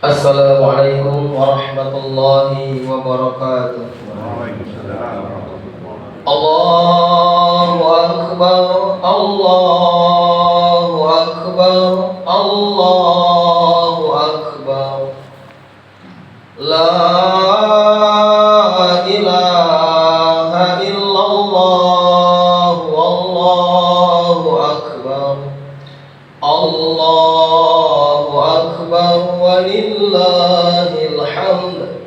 Assalamualaikum warahmatullahi wabarakatuh. Allahu Akbar, Allahu Akbar, Allahu Akbar. La ilaha illallah, Wallahu Akbar. Allahu Akbar walillahil hamd.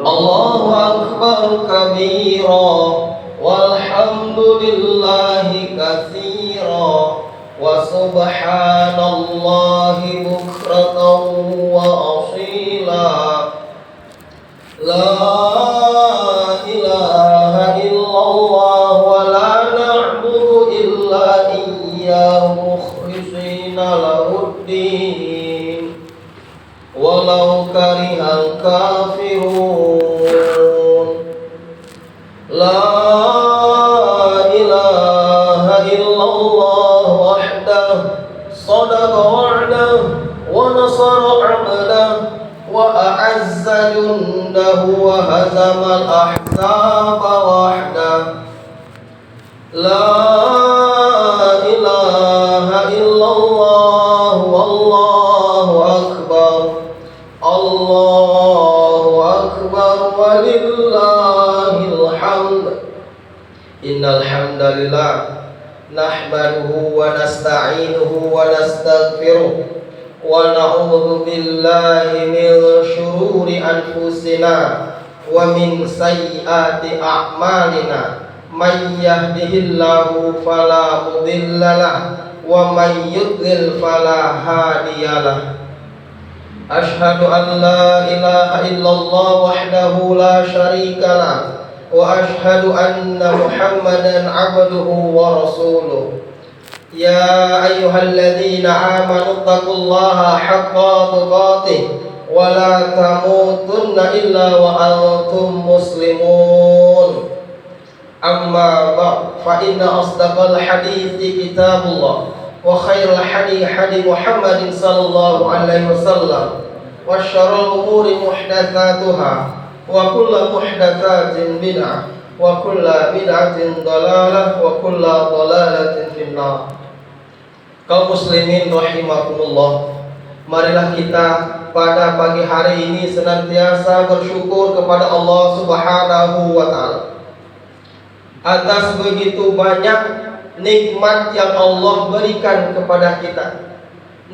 Allahu Akbar kabira walhamdulillahi katsira wa subhanallahi bukratan wa asila. La ilaha illallah wa la na'budu illa iyyahu mukhlishina lahuddin walau karihal kafirun. La ilaha illallah wahdahu sadaqa wa'dahu wa nasara 'abdahu wa a'azza jundahu wa hazamal ahzaba wahdahu. La ilaha illallah wallahu akbar. Allahu akbar walillahil hamd. Innal hamdalillah nahmaduhu wa nasta'inuhu wa nastaghfiruh wa na'udzu billahi min shururi anfusina wa min sayyiati a'malina. May yahdihillahu fala mudhillalah wa may yudlil fala hadiyalah. Ashhadu an la ilaha illallah wahdahu la syarikalah wa ashhadu anna Muhammadan abduhu wa rasuluh. Ya ayyuhalladzina amanu taqullaha haqqa tuqatih wa la tamutunna illa wa antum muslimun. Amma ba'd, fa inna asdaqal hadithi kitabullah wa khairal hadi Muhammadin sallallahu alaihi wasallam wa syarrul umuri muhdatsatuha wa kullu muhdatsatin bid'ah wa kullu bid'atin dhalalah wa kullu dhalalatin finnar. Kaum muslimin rahimakumullah, marilah kita pada pagi hari ini senantiasa bersyukur kepada Allah Subhanahu wa taala atas begitu banyak nikmat yang Allah berikan kepada kita.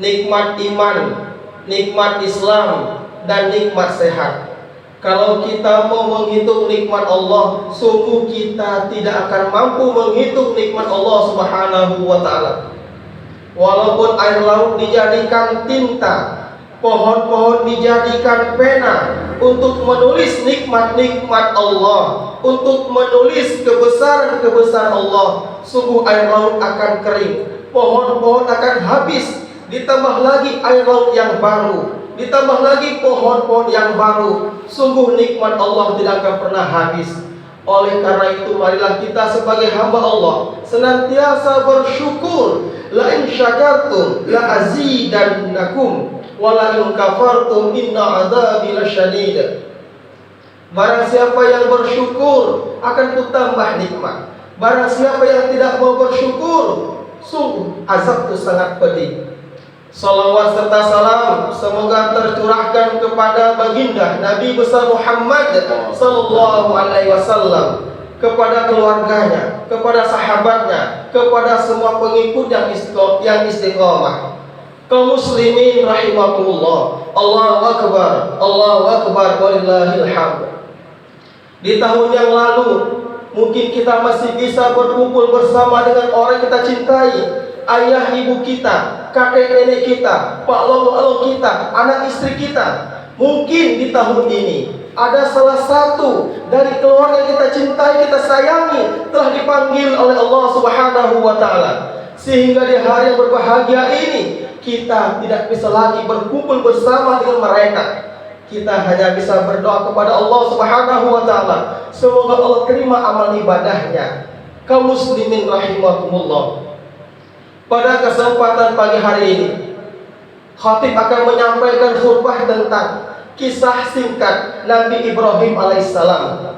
Nikmat iman, nikmat Islam, dan nikmat sehat. Kalau kita mau menghitung nikmat Allah, sungguh kita tidak akan mampu menghitung nikmat Allah Subhanahu wa taala. Walaupun air laut dijadikan tinta, pohon-pohon dijadikan pena untuk menulis nikmat-nikmat Allah, untuk menulis kebesaran-kebesaran Allah, sungguh air laut akan kering, pohon-pohon akan habis, ditambah lagi air laut yang baru, ditambah lagi pohon-pohon yang baru. Sungguh nikmat Allah tidak akan pernah habis. Oleh karena itu, marilah kita sebagai hamba Allah senantiasa bersyukur. La in syakartum la azidannakum wa la in kafartum inna adzabi lasyadid. Barang siapa yang bersyukur akan kutambah nikmat. Barang siapa yang tidak mau bersyukur, sungguh azabku sangat pedih. Salawat serta salam semoga tercurahkan kepada baginda Nabi besar Muhammad sallallahu alaihi wasallam, kepada keluarganya, kepada sahabatnya, kepada semua pengikut yang istiqomah. Kaum muslimin rahimakumullah, Allahu akbar, Allahu akbar walillahil hamd. Di tahun yang lalu mungkin kita masih bisa berkumpul bersama dengan orang yang kita cintai, ayah ibu kita, kakek nenek kita, pak long kita, anak istri kita. Mungkin di tahun ini ada salah satu dari keluarga yang kita cintai, kita sayangi, telah dipanggil oleh Allah Subhanahu wa taala. Sehingga di hari yang berbahagia ini kita tidak bisa lagi berkumpul bersama dengan mereka. Kita hanya bisa berdoa kepada Allah Subhanahu wa taala, semoga Allah terima amal ibadahnya. Kaum muslimin rahimakumullah, pada kesempatan pagi hari ini Khatib akan menyampaikan khutbah tentang kisah singkat Nabi Ibrahim alaihissalam.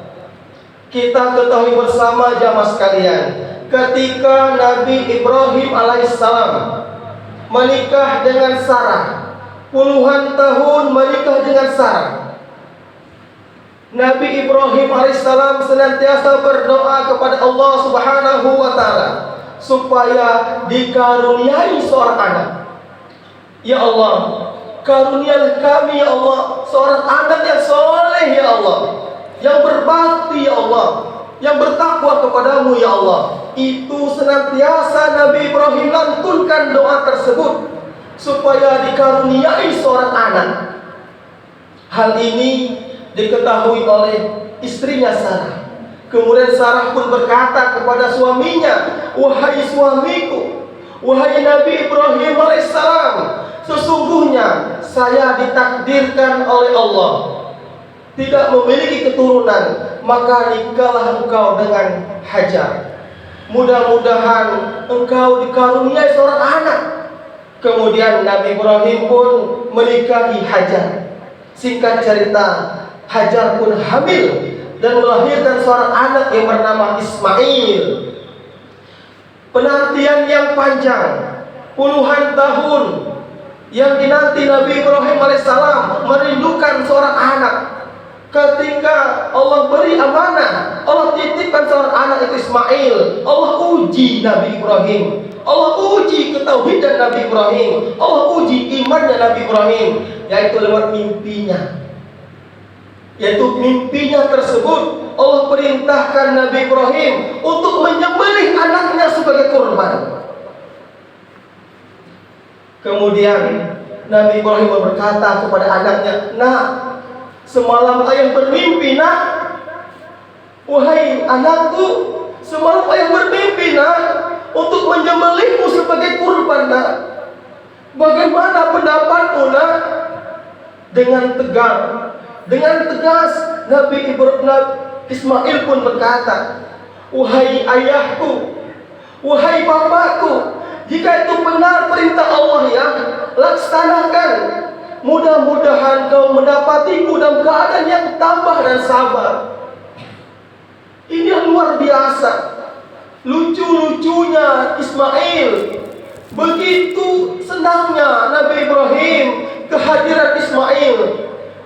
Kita ketahui bersama jamaah sekalian, ketika Nabi Ibrahim alaihissalam menikah dengan Sarah, puluhan tahun menikah dengan Sarah, Nabi Ibrahim alaihissalam senantiasa berdoa kepada Allah Subhanahu wa taala supaya dikaruniai seorang anak. Ya Allah, karunialah kami ya Allah seorang anak yang soleh ya Allah, yang berbakti ya Allah, yang bertakwa kepadamu ya Allah. Itu senantiasa Nabi Ibrahim lantunkan doa tersebut supaya dikaruniai seorang anak. Hal ini diketahui oleh istrinya Sarah. Kemudian Sarah pun berkata kepada suaminya, "Wahai suamiku, wahai Nabi Ibrahim alaihissalam, sesungguhnya saya ditakdirkan oleh Allah tidak memiliki keturunan, maka nikahlah engkau dengan Hajar. Mudah-mudahan engkau dikaruniai seorang anak." Kemudian Nabi Ibrahim pun menikahi Hajar. Singkat cerita, Hajar pun hamil dan melahirkan seorang anak yang bernama Ismail. Penantian yang panjang, puluhan tahun yang dinanti Nabi Ibrahim alaihissalam merindukan seorang anak. Ketika Allah beri amanah, Allah titipkan seorang anak itu Ismail, Allah uji Nabi Ibrahim, Allah uji ketauhidan Nabi Ibrahim, Allah uji imannya Nabi Ibrahim, yaitu lewat mimpinya. Yaitu mimpinya tersebut Allah perintahkan Nabi Ibrahim untuk menyembelih anaknya sebagai kurban. Kemudian Nabi Ibrahim berkata kepada anaknya, "Nak, semalam ayah bermimpi, nak. Wahai anakku, semalam ayah bermimpi, nak, untuk menyembelihmu sebagai kurban, nak. Bagaimana pendapatmu, nak?" Dengan tegas Nabi Ismail pun berkata, "Wahai ayahku, wahai bapakku, jika itu benar perintah Allah ya, laksanakan. Mudah-mudahan kau mendapatiku dalam keadaan yang tabah dan sabar." Ini yang luar biasa. Lucu-lucunya Ismail. Begitu senangnya Nabi Ibrahim kehadiran Ismail.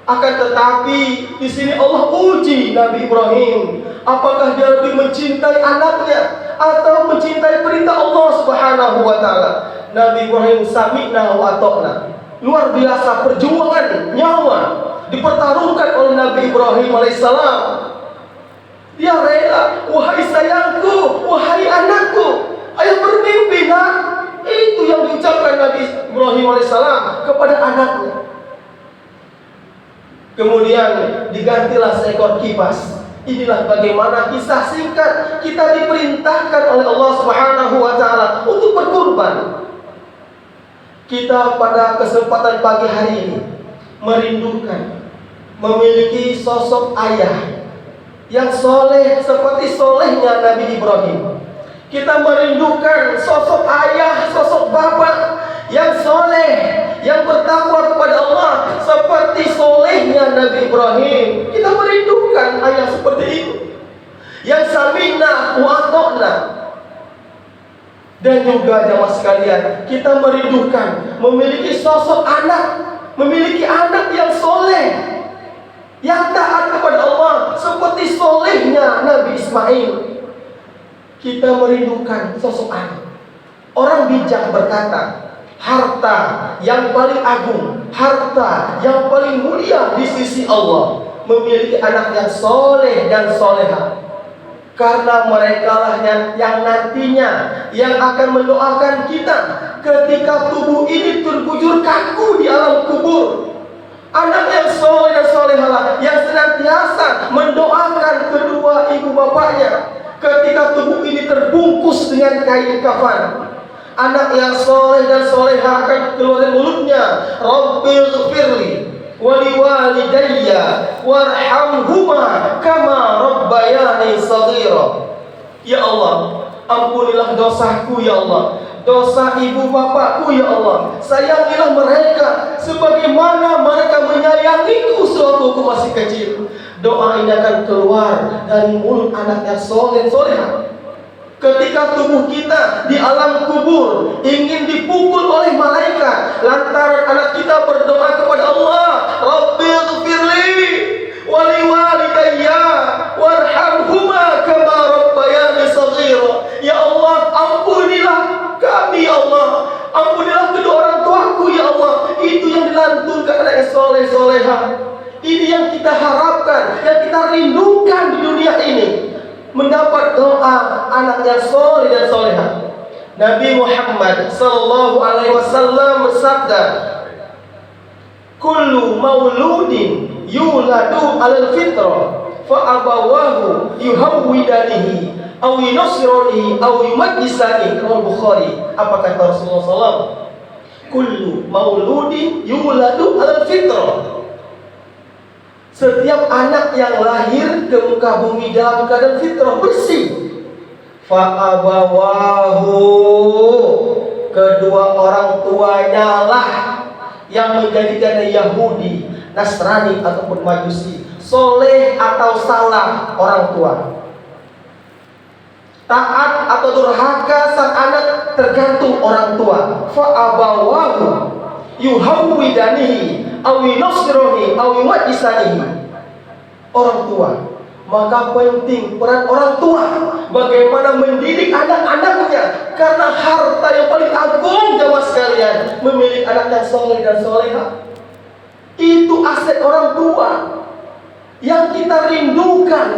Akan tetapi di sini Allah uji Nabi Ibrahim. Apakah dia lebih mencintai anaknya atau mencintai perintah Allah Subhanahu wa taala? Nabi Ibrahim sami'na wa ata'na. Luar biasa perjuangan nyawa dipertaruhkan oleh Nabi Ibrahim alaihissalam. Dia rela, "Wahai sayangku, wahai anakku, ayah bermimpi, nak." Itu yang diucapkan Nabi Ibrahim alaihissalam kepada anaknya. Kemudian digantilah seekor kipas. Inilah bagaimana kisah singkat kita diperintahkan oleh Allah Subhanahu wa taala untuk berkurban. Kita pada kesempatan pagi hari ini merindukan memiliki sosok ayah yang soleh seperti solehnya Nabi Ibrahim. Kita merindukan sosok ayah, sosok bapak yang soleh, yang bertakwa kepada Allah seperti solehnya Nabi Ibrahim. Kita merindukan ayah seperti itu, yang sami'na wa ata'na. Dan juga jamaah sekalian, kita merindukan memiliki sosok anak, memiliki anak yang soleh, yang taat kepada Allah seperti solehnya Nabi Ismail. Kita merindukan sosok anak. Orang bijak berkata, harta yang paling agung, harta yang paling mulia di sisi Allah, memiliki anak yang soleh dan soleha. Karena mereka lah yang nantinya yang akan mendoakan kita ketika tubuh ini terbujur kaku di alam kubur. Anak yang soleh dan soleha yang senantiasa mendoakan kedua ibu bapaknya ketika tubuh ini terbungkus dengan kain kafan. Anak yang soleh dan soleha akan keluar dari mulutnya, "Rabbil ghfirli wali walidayya warhamhuma kama rabbayani shaghira." Ya Allah, ampunilah dosaku ya Allah, dosa ibu bapakku ya Allah. Sayangilah mereka sebagaimana mereka menyayangiku sewaktu aku masih kecil. Doa ini akan keluar dari mulut anak yang soleh solehah. Ketika tubuh kita di alam kubur ingin dipukul oleh malaikat lantaran anak kita berdoa kepada Allah, Rabbighfirli wa liwalidayya warhamhuma kama rabbayani shaghira. Ya Allah, ampunilah kami ya Allah, ampunilah kedua orang tuaku ya Allah. Itu yang dilantunkan anak yang soleh solehah. Ini yang kita harapkan, yang kita rindukan di dunia ini, mendapat doa anak yang soleh dan solehah. Nabi Muhammad sallallahu alaihi wasallam bersabda, kullu mauludin yuladu alal fitrah fa abawahu yuhawwidanihi aw yunasiranihi aw yumajjisanihi. Bukhari. Apa kata Rasulullah SAW? Kullu mauludin yuladu alal fitrah. Setiap anak yang lahir ke muka bumi dalam keadaan fitrah bersih. Fa'abawahu, kedua orang tuanya lah yang menjadikannya Yahudi, Nasrani ataupun Majusi, soleh atau salah orang tua. Taat atau durhaka sang anak tergantung orang tua. Fa'abawahu yuhawwidanihi aw yunasirani aw yumajjisanihi. Orang tua, maka penting peran orang tua bagaimana mendidik anak-anaknya, karena harta yang paling agung jemaah sekalian memiliki anak yang soleh dan solehah. Itu aset orang tua yang kita rindukan,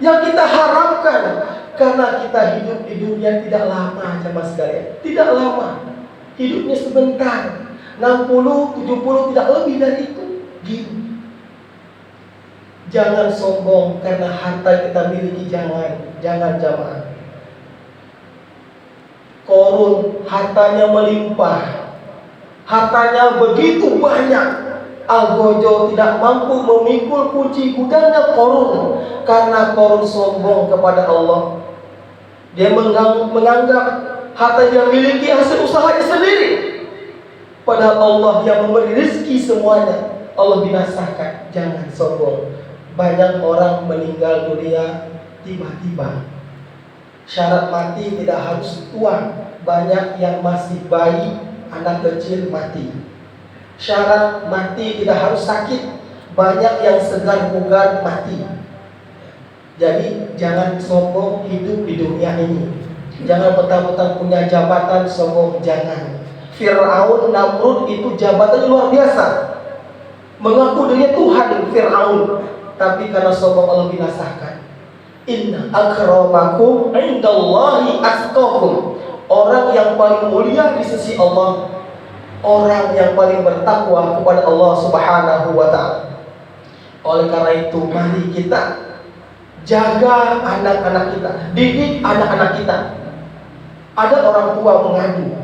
yang kita harapkan, karena kita hidup di dunia tidak lama jemaah sekalian, tidak lama, hidupnya sebentar. 60, 70 tidak lebih dari itu. Gitu. Jangan sombong karena harta yang kita miliki, jangan jamaah. Korun hartanya melimpah, hartanya begitu banyak. Algojo tidak mampu memikul kunci gudangnya Korun, karena Korun sombong kepada Allah. Dia menganggap harta yang miliki hasil usahanya sendiri. Padahal Allah yang memberi rezeki semuanya. Allah binasakan. Jangan sombong. Banyak orang meninggal dunia tiba-tiba. Syarat mati tidak harus tua. Banyak yang masih bayi, anak kecil mati. Syarat mati tidak harus sakit. Banyak yang segar bugar mati. Jadi jangan sombong hidup di dunia ini. Jangan mentang-mentang punya jabatan sombong, jangan. Fir'aun, Namrud itu jabatannya luar biasa, mengaku dirinya Tuhan Fir'aun, tapi karena sombong Allah binasakan. Inna akramakum indallahi atqakum. Orang yang paling mulia di sisi Allah, orang yang paling bertakwa kepada Allah Subhanahu wa ta'ala. Oleh karena itu, mari kita jaga anak-anak kita, didik anak-anak kita. Ada orang tua mengadu,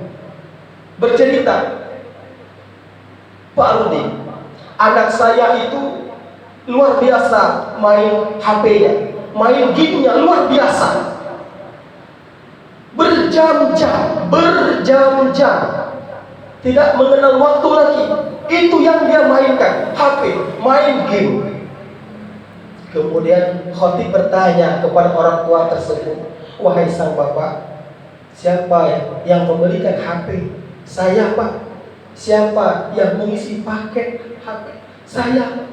bercerita, Pak Rudi, anak saya itu luar biasa main HP-nya, main game-nya luar biasa, berjam-jam, tidak mengenal waktu lagi. Itu yang dia mainkan, HP, main game. Kemudian khotib bertanya kepada orang tua tersebut, wahai sang bapak, siapa yang membelikan HP? Saya Pak. Siapa yang mengisi paket HP? Saya.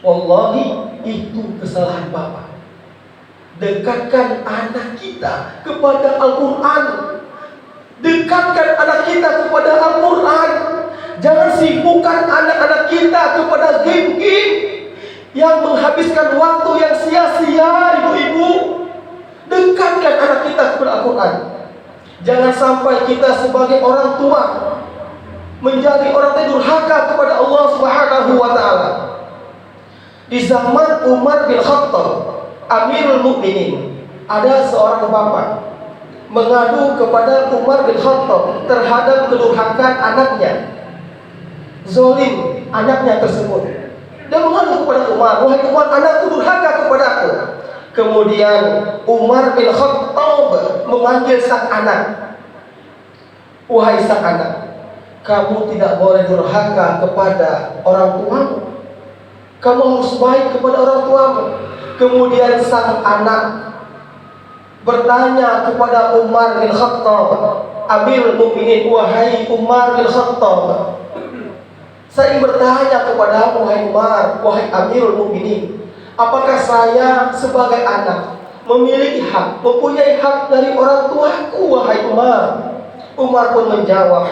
Wallahi, itu kesalahan bapak. Dekatkan anak kita kepada Al-Quran. Dekatkan anak kita kepada Al-Quran. Jangan sibukkan anak-anak kita kepada game-game yang menghabiskan waktu yang sia-sia, ibu-ibu. Dekatkan anak kita kepada Al-Quran. Jangan sampai kita sebagai orang tua menjadi orang yang durhaka kepada Allah Subhanahu wa ta'ala. Di zaman Umar bin Khattab, Amirul Mukminin, ada seorang bapak mengadu kepada Umar bin Khattab terhadap kedurhakaan anaknya. Zolim anaknya tersebut. Dia mengadu kepada Umar, wahai Umar, anakku durhaka kepadaku. Kemudian Umar bin Khattab memanggil sang anak. Wahai sang anak, kamu tidak boleh durhaka kepada orang tuamu. Kamu harus baik kepada orang tuamu. Kemudian sang anak bertanya kepada Umar bin Khattab, Amirul Mukminin, wahai Umar bin Khattab, saya ingin bertanya kepadamu, wahai Umar, wahai Amirul Mukminin, apakah saya sebagai anak memiliki hak, mempunyai hak dari orang tuaku, wahai Umar? Umar pun menjawab,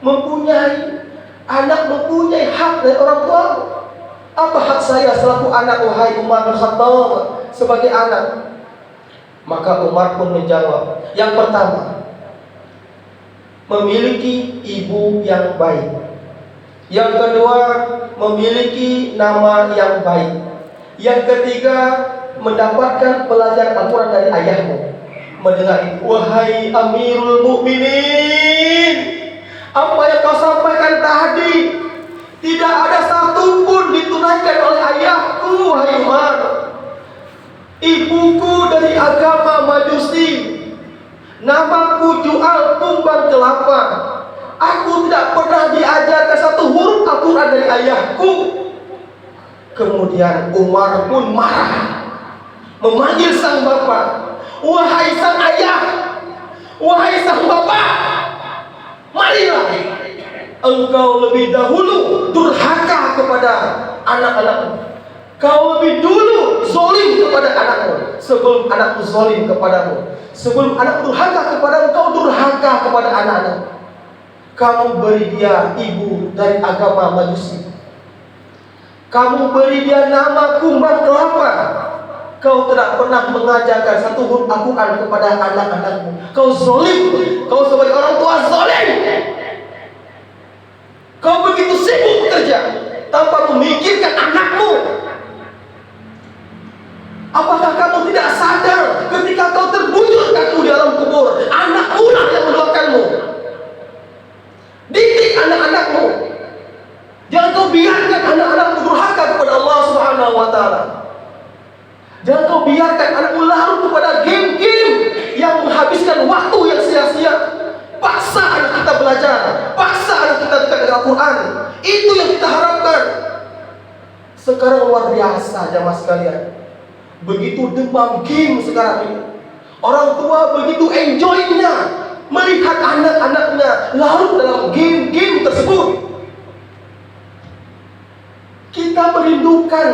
mempunyai, anak mempunyai hak dari orang tua. Apa hak saya selaku anak, wahai Umar bin Khattab, sebagai anak? Maka Umar pun menjawab, yang pertama, memiliki ibu yang baik. Yang kedua, memiliki nama yang baik. Yang ketiga, mendapatkan pelajaran Al-Quran dari ayahmu. Mendengar itu, wahai Amirul Mukminin, apa yang kau sampaikan tadi tidak ada satupun ditunaikan oleh ayahku, wahai Umar. Ibuku dari agama Majusi, namaku Ju'al Kumbang Kelapa. Aku tidak pernah diajarkan satu huruf Al-Quran dari ayahku. Kemudian Umar pun marah, memanggil sang bapak, wahai sang ayah, wahai sang bapak, marilah engkau lebih dahulu durhaka kepada anak-anakmu. Kau lebih dulu zalim kepada anakmu sebelum anakmu zalim kepadamu. Sebelum anak durhaka kepadamu, kau durhaka kepada anak-anakmu. Kamu beri dia ibu dari agama Majusi. Kamu beri dia nama Kumbang Kelapa. Kau tidak pernah mengajarkan satu huruf Al-Quran kepada anak-anakmu. Kau zalim. Kau sebagai orang tua zalim. Kau begitu sibuk bekerja tanpa memikirkan anakmu. Apakah kamu tidak sadar ketika kau terbujur kaku di dalam kubur, anakmu lah yang mendoakanmu? Didik anak-anakmu. Jangan kau biarkan anak-anakmu durhaka kepada Allah Subhanahu wa Ta'ala. Jangan kau biarkan anakmu larut kepada game-game yang menghabiskan waktu yang sia-sia. Paksa anak kita belajar, paksa anak kita dekat dengan Al-Quran. Itu yang kita harapkan. Sekarang luar biasa jamaah sekalian. Begitu demam game sekarang ini. Orang tua begitu enjoy-nya melihat anak-anaknya larut dalam game-game tersebut. Kita merindukan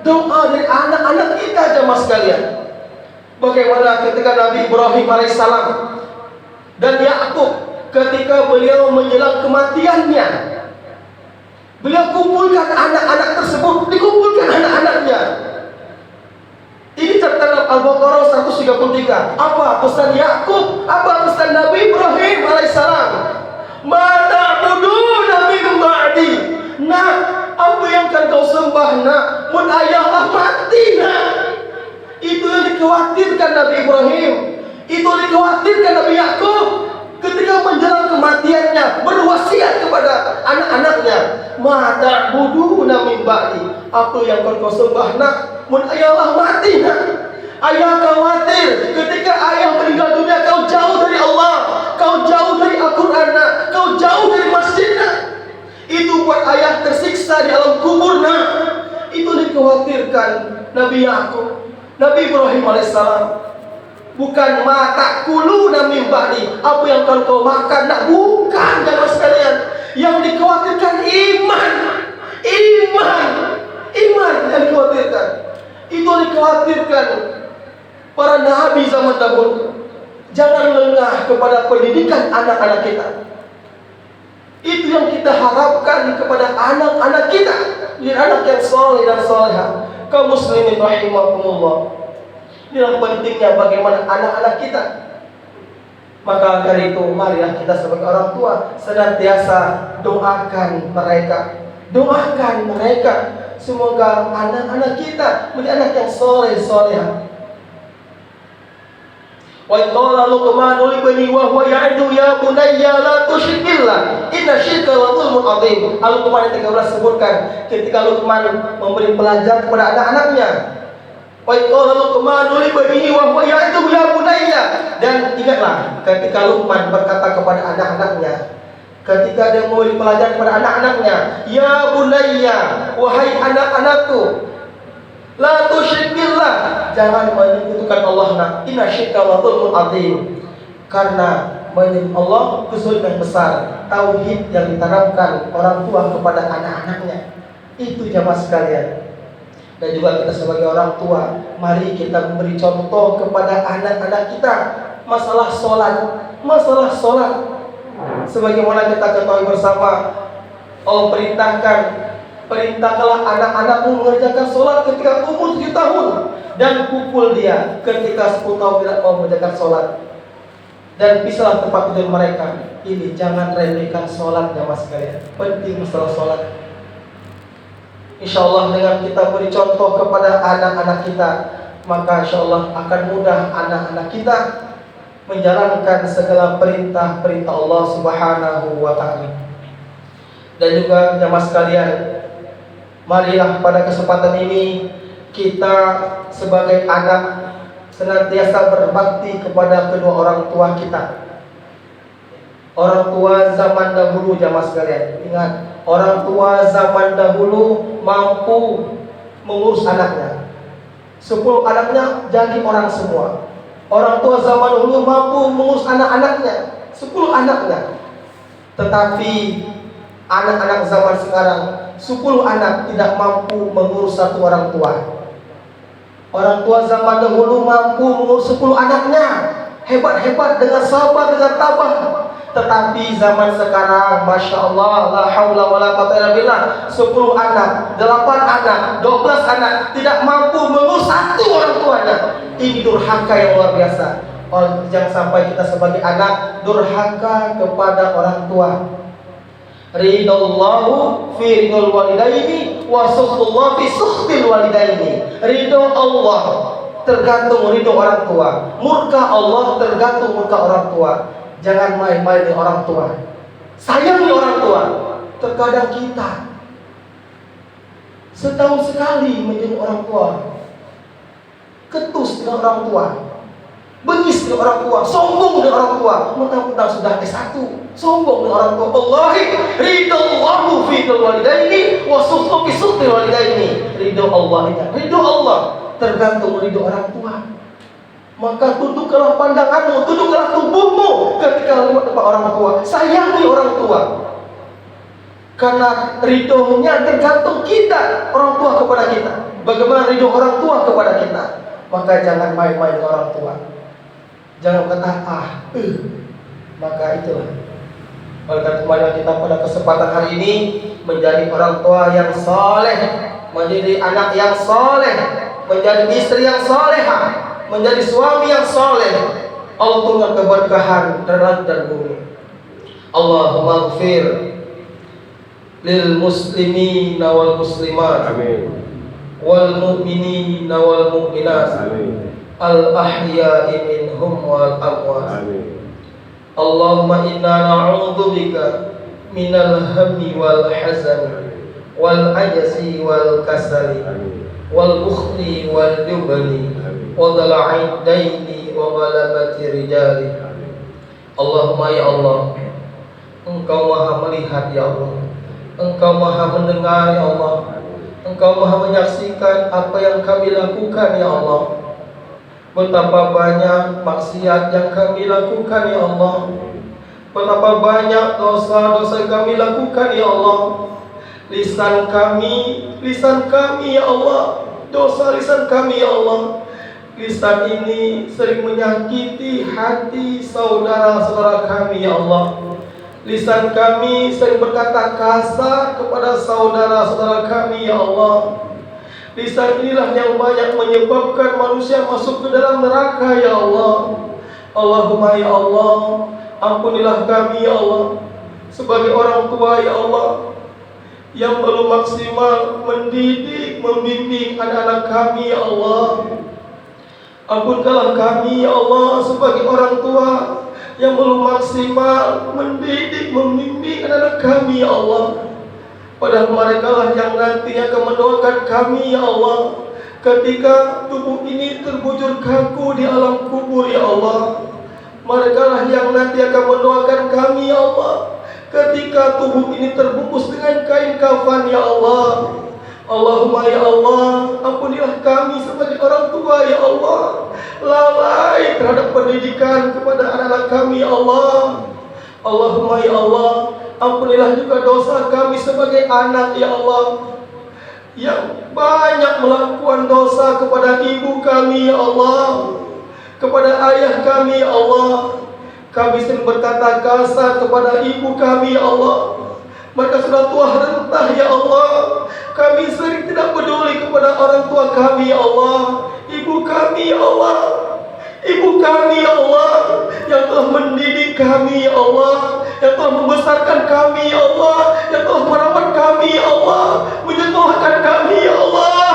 doa dari anak-anak kita jamaah sekalian. Bagaimana ketika Nabi Ibrahim alaihissalam dan Yakub ketika beliau menjelang kematiannya, beliau kumpulkan anak-anak tersebut, dikumpulkan anak-anaknya. Ini catatan Al-Baqarah 133. Apa pesan Yakub? Apa pesan Nabi Ibrahim alaihissalam? Mata budu Nabi Ba'di. Nak, apa yang akan kau sembah nak? Mun ayahlah mati nak. Itu yang dikhawatirkan Nabi Ibrahim. Itu yang dikhawatirkan Nabi Yakub ketika menjelang kematiannya, berwasiat kepada anak-anaknya, mata budu Nabi Ba'di. Apa yang akan kau sembah nak? Mun ayahlah mati nak. Ayah khawatir ketika ayah meninggal dunia, kau jauh dari Allah, kau jauh dari Al-Quran nak, kau jauh dari masjid nak. Itu buat ayah tersiksa di alam kubur nak. Itu dikhawatirkan Nabi Yakub. Nabi Ibrahim alaihissalam, bukan mata kulu Nabi Ba'di, apa yang kau makan nak, bukan jamaah sekalian. Yang dikhawatirkan iman yang dikhawatirkan. Itu dikhawatirkan para nabi zaman dahulu. Jangan lengah kepada pendidikan anak-anak kita. Itu yang kita harapkan kepada anak-anak kita, menjadi anak yang soleh dan soleha. Kaum muslimin rahimakumullah. Inilah pentingnya bagaimana anak-anak kita. Maka dari itu marilah kita sebagai orang tua senantiasa doakan mereka. Doakan mereka. Semoga anak-anak kita menjadi anak yang soleh soleha. Wa qala Luqman li bani wa huwa ya'idu ya bunayya la tusyrik billah inna syirka la dzulmun adzim. Al-Luqman ayat 13 sebutkan ketika Luqman memberi pelajaran kepada anak-anaknya, Wa qala Luqman li banihi wa huwa ya'iduhu ya bunayya. Dan ingatlah ketika Luqman berkata kepada anak-anaknya, ketika dia memberi pelajaran kepada anak-anaknya, ya bunayya, wahai anak-anakku, la tusyrik billah, jangan menyekutukan Allah. Inna syirka la dzulmun adzim. Karena menyembah Allah kesulitan besar. Tauhid yang ditanamkan orang tua kepada anak-anaknya, itu jamaah sekalian. Dan juga kita sebagai orang tua, mari kita memberi contoh kepada anak-anak kita masalah sholat. Sebagaimana kita ketahui bersama, Allah perintahkanlah anak-anakmu mengerjakan sholat ketika umur 7 tahun, dan pukul dia ketika 10 tahun tidak mau mengerjakan sholat. Dan pisahlah tempat tidur mereka. Ini jangan remehkan sholat jamaah sekalian. Penting masalah sholat. Insya Allah dengan kita beri contoh kepada anak-anak kita, maka insya Allah akan mudah anak-anak kita menjalankan segala perintah-perintah Allah Subhanahu wa ta'ala. Dan juga jamaah sekalian, marilah pada kesempatan ini kita sebagai anak senantiasa berbakti kepada kedua orang tua kita. Orang tua zaman dahulu jamaah sekalian, ingat, orang tua zaman dahulu mampu mengurus anaknya. 10 anaknya jadi orang semua. Orang tua zaman dahulu mampu mengurus anak-anaknya, 10 anaknya. Tetapi anak-anak zaman sekarang, 10 anak tidak mampu mengurus 1 orang tua. Orang tua zaman dahulu mampu mengurus 10 anaknya, hebat-hebat dengan sabar, dengan tabah. Tetapi zaman sekarang, Masya Allah, la haula wa la quwwata illa billah, 10 anak, 8 anak, 12 anak tidak mampu mengurus 1 orang tuanya. Ini durhaka yang luar biasa. Jangan sampai kita sebagai anak durhaka kepada orang tua. Ridallahu fi ridul walidaini wa sukhtullah fi sukhtil walidaini. Ridho Allah tergantung ridho orang tua, murka Allah tergantung murka orang tua. Jangan main-main dengan orang tua. Sayangi orang tua. Terkadang kita setahun sekali menjenguk orang tua, ketus dengan orang tua, bengis dengan orang tua, sombong dengan orang tua. Mentang-mentang sudah S1, sombong dengan orang tua. Wallahi ridallahu fi walidaini wa sukhtu fi sukhti walidaini. Ridho Allah ini, ridho Allah tergantung ridho orang tua. Maka tunduklah pandanganmu, tunduklah tubuhmu ketika lewat depan orang tua. Sayangi orang tua, karena ridhonya tergantung kita, orang tua kepada kita. Bagaimana ridho orang tua kepada kita? Maka jangan main-main dengan orang tua. Jangan kata maka itulah. Oleh karena marilah kita pada kesempatan hari ini menjadi orang tua yang saleh, menjadi anak yang saleh, menjadi istri yang salehah, menjadi suami yang saleh. Allah turunkan keberkahan dari langit dan bumi. Allahumma ighfir lil muslimin wal muslimat, amin, wal mu'minin wal mu'minat, amin, al ahya'i minhum wal amwat, amin. Allahumma inna na'udzubika minal hammi wal hazani wal ajzi wal kasali wal bukhli wal jubni wa dhala'id daini wa ghalabati rijali. Allahumma ya Allah, Engkau maha melihat ya Allah, Engkau maha mendengar ya Allah, Engkau maha menyaksikan apa yang kami lakukan ya Allah. Betapa banyak maksiat yang kami lakukan ya Allah, betapa banyak dosa-dosa yang kami lakukan ya Allah. Lisan kami ya Allah, dosa lisan kami ya Allah. Lisan ini sering menyakiti hati saudara-saudara kami ya Allah. Lisan kami sering berkata kasar kepada saudara-saudara kami ya Allah. Lisan inilah yang banyak menyebabkan manusia masuk ke dalam neraka ya Allah. Allahumma ya Allah, ampunilah kami ya Allah sebagai orang tua ya Allah, yang belum maksimal mendidik, membimbing anak-anak kami ya Allah. Ampunkanlah kami ya Allah sebagai orang tua yang belum maksimal mendidik, membimbing anak-anak kami ya Allah. Padahal mereka lah yang nantinya akan mendoakan kami ya Allah. ketika tubuh ini terbujur kaku di alam kubur ya Allah, mereka lah yang nanti akan mendoakan kami ya Allah. Ketika tubuh ini terbungkus dengan kain kafan ya Allah, Allahumma ya Allah, ampunilah kami sebagai orang tua ya Allah, lalai terhadap pendidikan kepada anak-anak kami ya Allah. Allahumma ya Allah, ampunilah juga dosa kami sebagai anak ya Allah, yang banyak melakukan dosa kepada ibu kami ya Allah, kepada ayah kami ya Allah. Kami sering berkata kasar kepada ibu kami ya Allah, mereka sudah tua renta ya Allah. Kami sering tidak peduli kepada orang tua kami ya Allah, ibu kami ya Allah, ibu kami ya Allah, yang telah mendidik kami ya Allah, yang telah membesarkan kami ya Allah, yang telah merawat kami ya Allah, menyekolahkan kami ya Allah.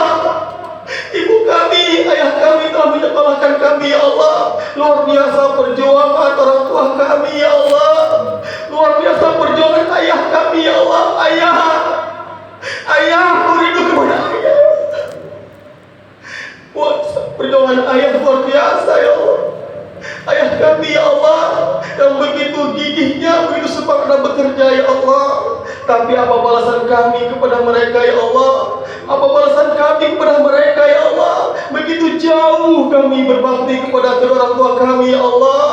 Ibu kami, ayah kami telah menyekolahkan kami ya Allah. Luar biasa perjuangan orang tua kami ya Allah, luar biasa perjuangan ayah kami ya Allah. Ayah beridu kepada ayah. Perjuangan ayah luar biasa ya Allah. Ayah kami ya Allah, yang begitu gigihnya, begitu semangat bekerja ya Allah. Tapi apa balasan kami kepada mereka ya Allah? Apa balasan kami kepada mereka ya Allah? Begitu jauh kami berbakti kepada kedua orang tua kami ya Allah.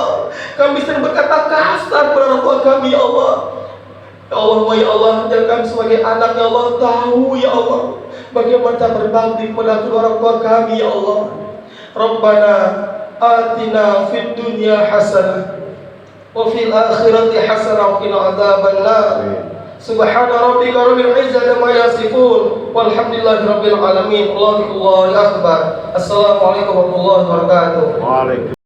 Kami sering berkata kasar kepada orang tua kami ya Allah. Ya Allah, ya Allah, yang kami sebagai anak ya Allah tahu ya Allah bagaimana kita berbakti kepada kedua orang tua kami ya Allah. Rabbana atina fid dunya hasanah wa fil akhirati hasanah wa qina adzabannar. Subhana rabbika rabbil izzati amma yasifun walhamdulillahi rabbil alamin. Allahu akbar. Assalamualaikum warahmatullahi wabarakatuh.